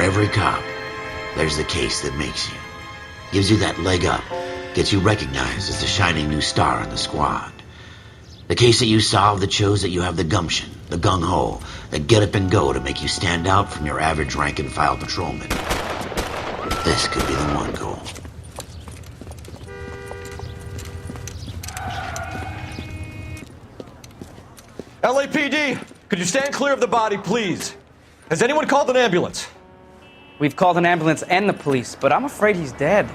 every cop, there's the case that makes you. Gives you that leg up, gets you recognized as the shining new star in the squad. The case that you solve that shows that you have the gumption, the gung-ho, the get up and go to make you stand out from your average rank-and-file patrolman. This could be the one, Cole. LAPD, could you stand clear of the body, please? Has anyone called an ambulance? We've called an ambulance and the police, but I'm afraid he's dead.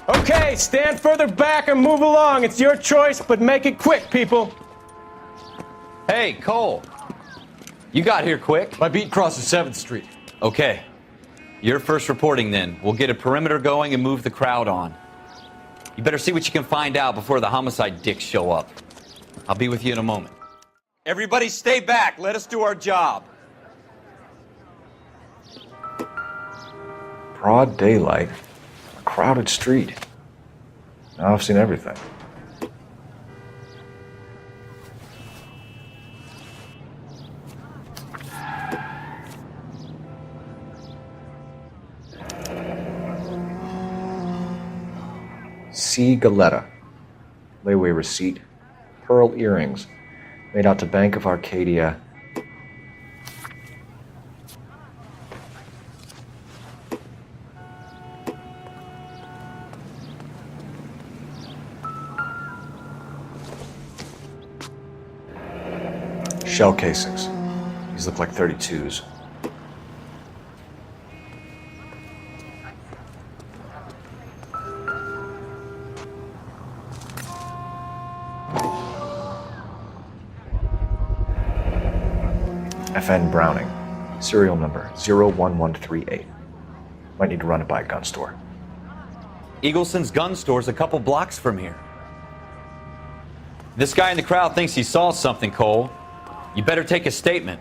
Okay, stand further back and move along. It's your choice, but make it quick, people. Hey, Cole. You got here quick. My beat crosses 7th Street. Okay. You're first reporting then. We'll get a perimeter going and move the crowd on. You better see what you can find out before the homicide dicks show up. I'll be with you in a moment. Everybody stay back. Let us do our job. Broad daylight, a crowded street. Now I've seen everything. C. Galetta. Layaway receipt. Pearl earrings. Made out to Bank of Arcadia. Shell casings. These look like 32s. FN Browning, serial number 01138. Might need to run it by a gun store. Eagleson's gun store's a couple blocks from here. This guy in the crowd thinks he saw something, Cole. You better take a statement.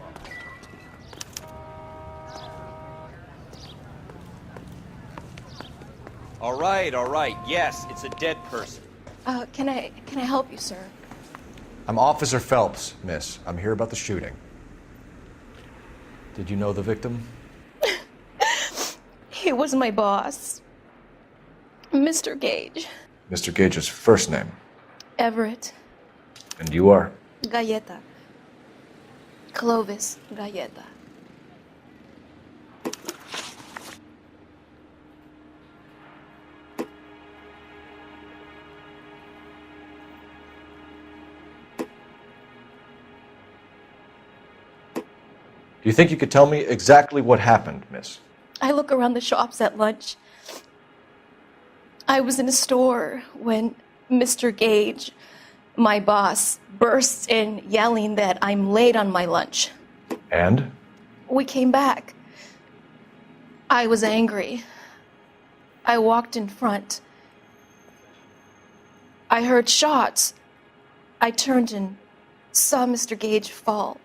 All right. Yes, it's a dead person. Can I help you, sir? I'm Officer Phelps, miss. I'm here about the shooting. Did you know the victim? He was my boss, Mr. Gage. Mr. Gage's first name. Everett. And you are? Galleta. Clovis Galleta. Do you think you could tell me exactly what happened, miss? I look around the shops at lunch. I was in a store when Mr. Gage, my boss, bursts in yelling that I'm late on my lunch. And? We came back. I was angry. I walked in front. I heard shots. I turned and saw Mr. Gage fall.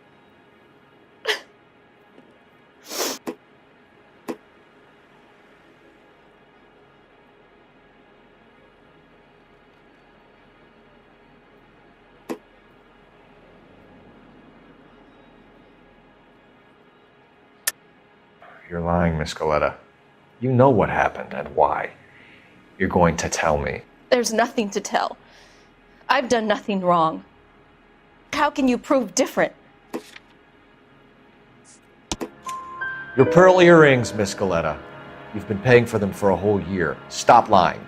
You're lying, Miss Galetta. You know what happened and why. You're going to tell me. There's nothing to tell. I've done nothing wrong. How can you prove different? Your pearl earrings, Miss Galetta. You've been paying for them for a whole year. Stop lying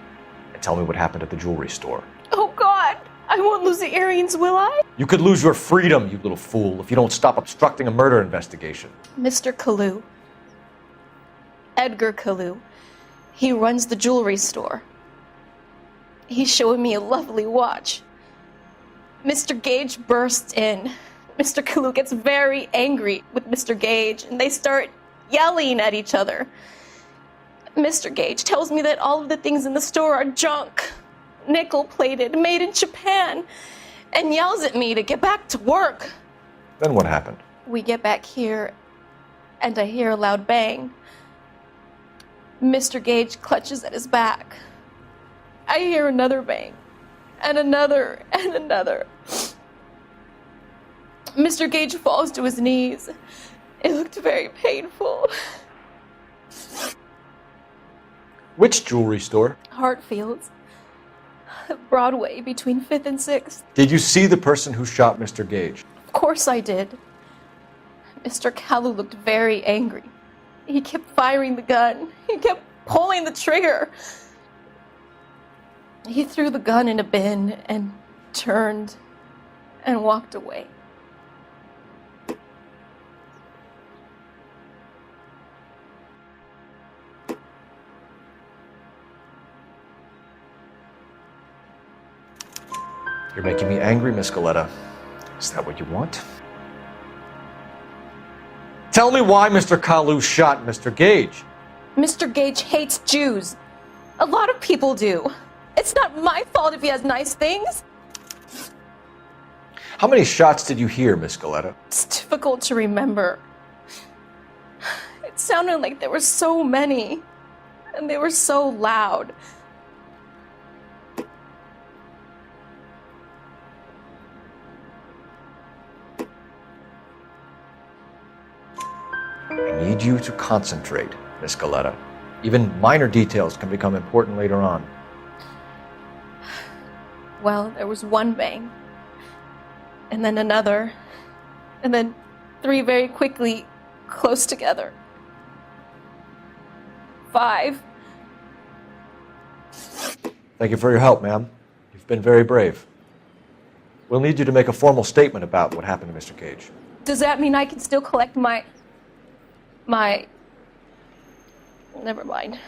and tell me what happened at the jewelry store. Oh, God! I won't lose the earrings, will I? You could lose your freedom, you little fool, if you don't stop obstructing a murder investigation. Mr. Kalu. Edgar Kalu. He runs the jewelry store. He's showing me a lovely watch. Mr. Gage bursts in. Mr. Kalu gets very angry with Mr. Gage, and they start yelling at each other. Mr. Gage tells me that all of the things in the store are junk, nickel-plated, made in Japan, and yells at me to get back to work. Then what happened? We get back here, and I hear a loud bang. Mr. Gage clutches at his back. I hear another bang, and another, and another. Mr. Gage falls to his knees. It looked very painful. Which jewelry store? Hartfield's. Broadway, between 5th and 6th. Did you see the person who shot Mr. Gage? Of course I did. Mr. Kalu looked very angry. He kept firing the gun. He kept pulling the trigger. He threw the gun in a bin and turned and walked away. You're making me angry, Miss Galetta. Is that what you want? Tell me why Mr. Kalu shot Mr. Gage. Mr. Gage hates Jews. A lot of people do. It's not my fault if he has nice things. How many shots did you hear, Miss Galetta? It's difficult to remember. It sounded like there were so many, and they were so loud. I need you to concentrate, Miss Galetta. Even minor details can become important later on. Well, there was one bang, and then another, and then 3 very quickly, close together. 5. Thank you for your help, ma'am. You've been very brave. We'll need you to make a formal statement about what happened to Mr. Gage. Does that mean I can still collect my... Never mind.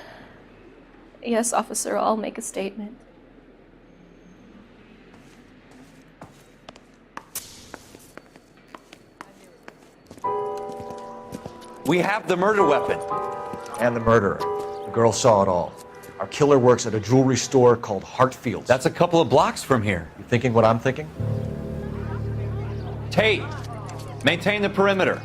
Yes, officer, I'll make a statement. We have the murder weapon. And the murderer. The girl saw it all. Our killer works at a jewelry store called Hartfield's. That's a couple of blocks from here. You thinking what I'm thinking? Tate, maintain the perimeter.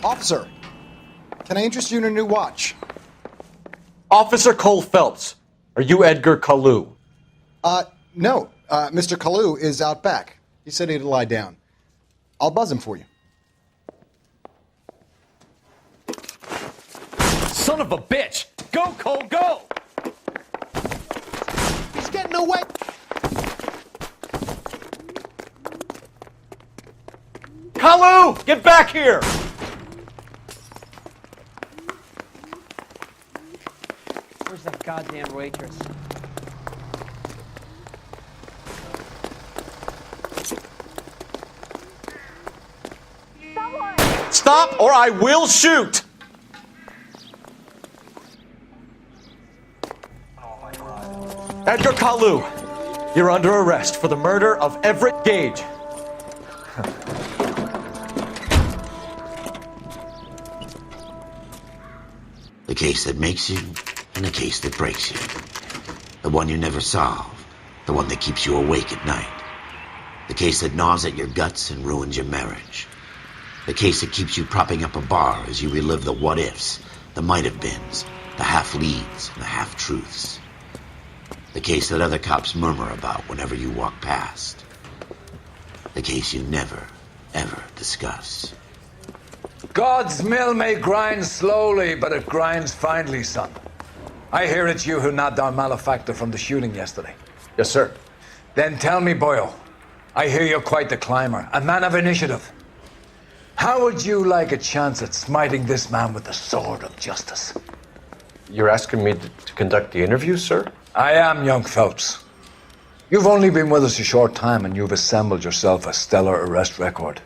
Officer, can I interest you in a new watch? Officer Cole Phelps, are you Edgar Kalu? No. Mr. Kalu is out back. He said he'd lie down. I'll buzz him for you. Son of a bitch! Go, Cole, go! He's getting away! Kalu, get back here! Where's that goddamn waitress? Stop or I will shoot! Edgar Kalu, you're under arrest for the murder of Everett Gage. The case that makes you and the case that breaks you. The one you never solve. The one that keeps you awake at night. The case that gnaws at your guts and ruins your marriage. The case that keeps you propping up a bar as you relive the what-ifs, the might-have-beens, the half-leads, and the half-truths. The case that other cops murmur about whenever you walk past. The case you never, ever discuss. God's mill may grind slowly, but it grinds finely, son. I hear it's you who nabbed our malefactor from the shooting yesterday. Yes, sir. Then tell me, Boyle, I hear you're quite the climber, a man of initiative. How would you like a chance at smiting this man with the sword of justice? You're asking me to conduct the interview, sir? I am, young Phelps. You've only been with us a short time and you've assembled yourself a stellar arrest record.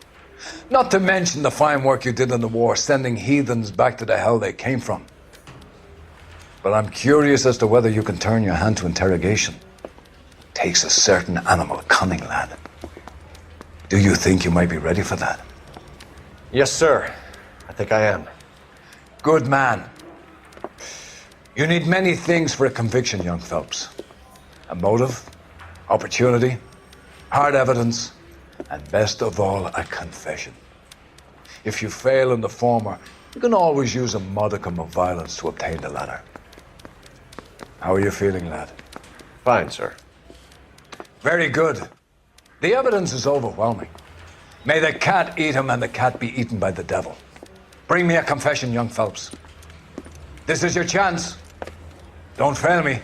Not to mention the fine work you did in the war, sending heathens back to the hell they came from. But I'm curious as to whether you can turn your hand to interrogation. Takes a certain animal cunning, lad. Do you think you might be ready for that? Yes, sir. I think I am. Good man. You need many things for a conviction, young Phelps. A motive, opportunity, hard evidence, and best of all, a confession. If you fail in the former, you can always use a modicum of violence to obtain the latter. How are you feeling, lad? Fine, sir. Very good. The evidence is overwhelming. May the cat eat him and the cat be eaten by the devil. Bring me a confession, young Phelps. This is your chance. Don't fail me.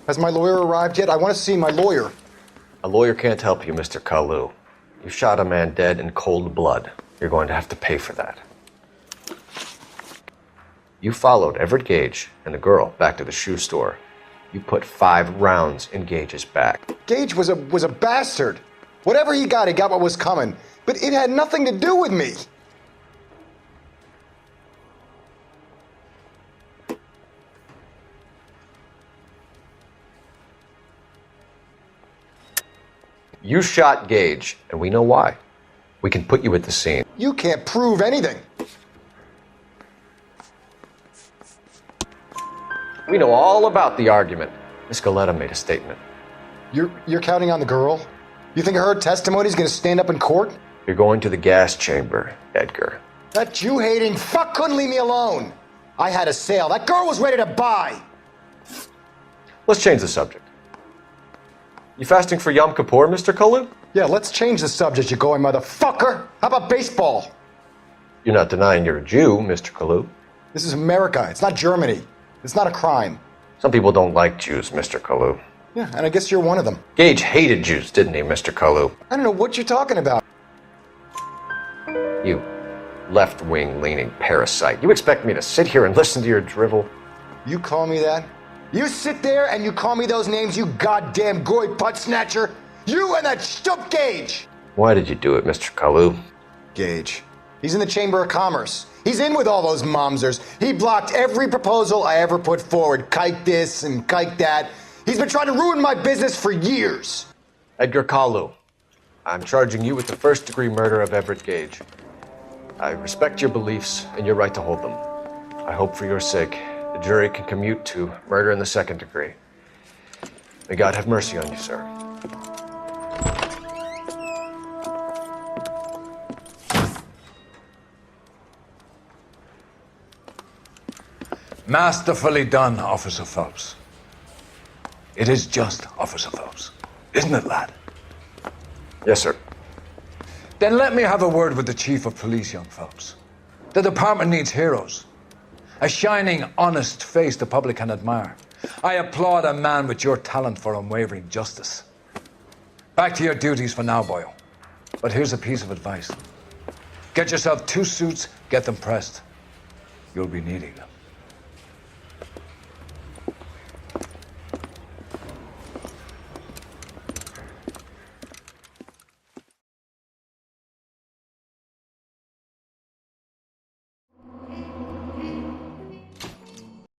Has my lawyer arrived yet? I want to see my lawyer. A lawyer can't help you, Mr. Kalu. You shot a man dead in cold blood. You're going to have to pay for that. You followed Everett Gage and the girl back to the shoe store. You put 5 rounds in Gage's back. Gage was a bastard. Whatever he got what was coming. But it had nothing to do with me. You shot Gage, and we know why. We can put you at the scene. You can't prove anything. We know all about the argument. Miss Galetta made a statement. You're counting on the girl? You think her testimony is going to stand up in court? You're going to the gas chamber, Edgar. That Jew-hating fuck couldn't leave me alone. I had a sale. That girl was ready to buy. Let's change the subject. You fasting for Yom Kippur, Mr. Kalu? Yeah, let's change the subject, you going motherfucker. How about baseball? You're not denying you're a Jew, Mr. Kalu. This is America. It's not Germany. It's not a crime. Some people don't like Jews, Mr. Kalu. Yeah, and I guess you're one of them. Gage hated Jews, didn't he, Mr. Kalu? I don't know what you're talking about. You left-wing leaning parasite. You expect me to sit here and listen to your drivel? You call me that? You sit there and you call me those names, you goddamn goy butt snatcher? You and that stup Gage! Why did you do it, Mr. Kalu? Gage. He's in the Chamber of Commerce. He's in with all those momsers. He blocked every proposal I ever put forward. Kike this and kike that. He's been trying to ruin my business for years. Edgar Kalu, I'm charging you with the first-degree murder of Everett Gage. I respect your beliefs and your right to hold them. I hope for your sake the jury can commute to murder in the second degree. May God have mercy on you, sir. Masterfully done, Officer Phelps. It is just, Officer Phelps. Isn't it, lad? Yes, sir. Then let me have a word with the Chief of Police, young Phelps. The department needs heroes. A shining, honest face the public can admire. I applaud a man with your talent for unwavering justice. Back to your duties for now, Boyle. But here's a piece of advice. Get yourself 2 suits, get them pressed. You'll be needing them.